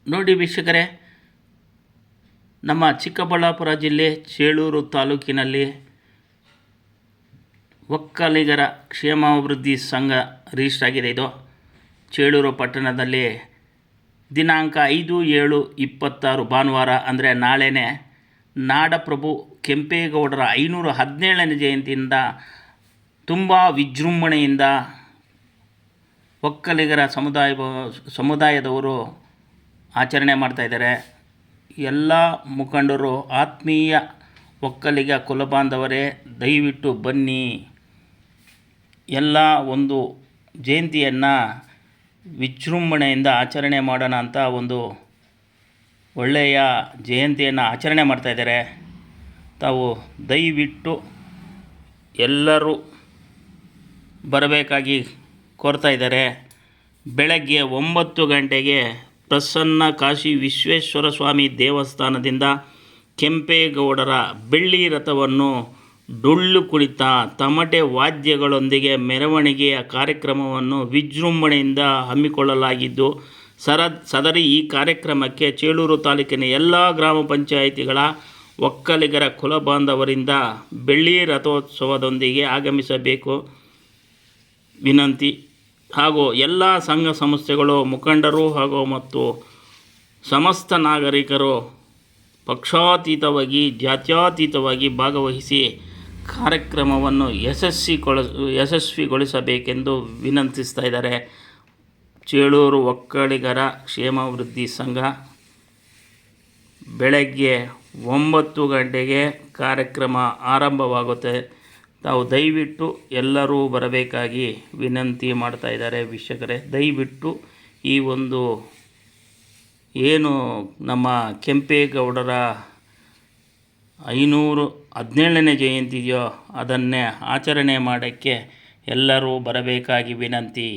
ನೋಡಿ ವೀಕ್ಷಕರೇ, ನಮ್ಮ ಚಿಕ್ಕಬಳ್ಳಾಪುರ ಜಿಲ್ಲೆ ಚೇಳೂರು ತಾಲೂಕಿನಲ್ಲಿ ಒಕ್ಕಲಿಗರ ಕ್ಷೇಮಾಭಿವೃದ್ಧಿ ಸಂಘ ರಿಜಿಸ್ಟರ್ ಆಗಿದೆ. ಇದು ಚೇಳೂರು ಪಟ್ಟಣದಲ್ಲಿ ದಿನಾಂಕ 5/7/26 ಭಾನುವಾರ ಅಂದರೆ ನಾಳೆನೇ ನಾಡಪ್ರಭು ಕೆಂಪೇಗೌಡರ 517ನೇ ಜಯಂತಿಯಿಂದ ತುಂಬ ವಿಜೃಂಭಣೆಯಿಂದ ಒಕ್ಕಲಿಗರ ಸಮುದಾಯದವರು ಆಚರಣೆ ಮಾಡ್ತಾಯಿದ್ದಾರೆ. ಎಲ್ಲ ಮುಖಂಡರು, ಆತ್ಮೀಯ ಒಕ್ಕಲಿಗ ಕುಲಬಾಂಧವರೇ, ದಯವಿಟ್ಟು ಬನ್ನಿ. ಎಲ್ಲ ಒಂದು ಜಯಂತಿಯನ್ನು ವಿಜೃಂಭಣೆಯಿಂದ ಆಚರಣೆ ಮಾಡೋಣ ಅಂತ ಒಂದು ಒಳ್ಳೆಯ ಜಯಂತಿಯನ್ನು ಆಚರಣೆ ಮಾಡ್ತಾಯಿದ್ದಾರೆ. ತಾವು ದಯವಿಟ್ಟು ಎಲ್ಲರೂ ಬರಬೇಕಾಗಿ ಕೋರ್ತಾ ಇದ್ದಾರೆ. ಬೆಳಗ್ಗೆ 9 ಗಂಟೆಗೆ ಪ್ರಸನ್ನ ಕಾಶಿ ವಿಶ್ವೇಶ್ವರ ಸ್ವಾಮಿ ದೇವಸ್ಥಾನದಿಂದ ಕೆಂಪೇಗೌಡರ ಬೆಳ್ಳಿ ರಥವನ್ನು ಡೊಳ್ಳು ಕುಣಿತ, ತಮಟೆ ವಾದ್ಯಗಳೊಂದಿಗೆ ಮೆರವಣಿಗೆಯ ಕಾರ್ಯಕ್ರಮವನ್ನು ವಿಜೃಂಭಣೆಯಿಂದ ಹಮ್ಮಿಕೊಳ್ಳಲಾಗಿದ್ದು, ಸದರಿ ಈ ಕಾರ್ಯಕ್ರಮಕ್ಕೆ ಚೇಳೂರು ತಾಲೂಕಿನ ಎಲ್ಲ ಗ್ರಾಮ ಪಂಚಾಯಿತಿಗಳ ಒಕ್ಕಲಿಗರ ಕುಲಬಾಂಧವರಿಂದ ಬೆಳ್ಳಿ ರಥೋತ್ಸವದೊಂದಿಗೆ ಆಗಮಿಸಬೇಕು ವಿನಂತಿ. ಹಾಗೂ ಎಲ್ಲ ಸಂಘ ಸಂಸ್ಥೆಗಳು, ಮುಖಂಡರು ಹಾಗೂ ಮತ್ತು ಸಮಸ್ತ ನಾಗರಿಕರು ಪಕ್ಷಾತೀತವಾಗಿ, ಜಾತ್ಯತೀತವಾಗಿ ಭಾಗವಹಿಸಿ ಕಾರ್ಯಕ್ರಮವನ್ನು ಯಶಸ್ವಿಗೊಳಿಸಬೇಕೆಂದು ವಿನಂತಿಸ್ತಾ ಇದ್ದಾರೆ. ಚೇಳೂರು ಒಕ್ಕಲಿಗರ ಕ್ಷೇಮಾಭಿವೃದ್ಧಿ ಸಂಘ ಬೆಳಗ್ಗೆ 9 ಗಂಟೆಗೆ ಕಾರ್ಯಕ್ರಮ ಆರಂಭವಾಗುತ್ತೆ. ತಾವು ದಯವಿಟ್ಟು ಎಲ್ಲರೂ ಬರಬೇಕಾಗಿ ವಿನಂತಿ ಮಾಡ್ತಾ ಇದ್ದಾರೆ. ವೀಕ್ಷಕರೇ, ದಯವಿಟ್ಟು ಈ ಒಂದು ಏನು ನಮ್ಮ ಕೆಂಪೇಗೌಡರ 517ನೇ ಜಯಂತಿ ಇದೆಯೋ ಅದನ್ನೇ ಆಚರಣೆ ಮಾಡೋಕ್ಕೆ ಎಲ್ಲರೂ ಬರಬೇಕಾಗಿ ವಿನಂತಿ.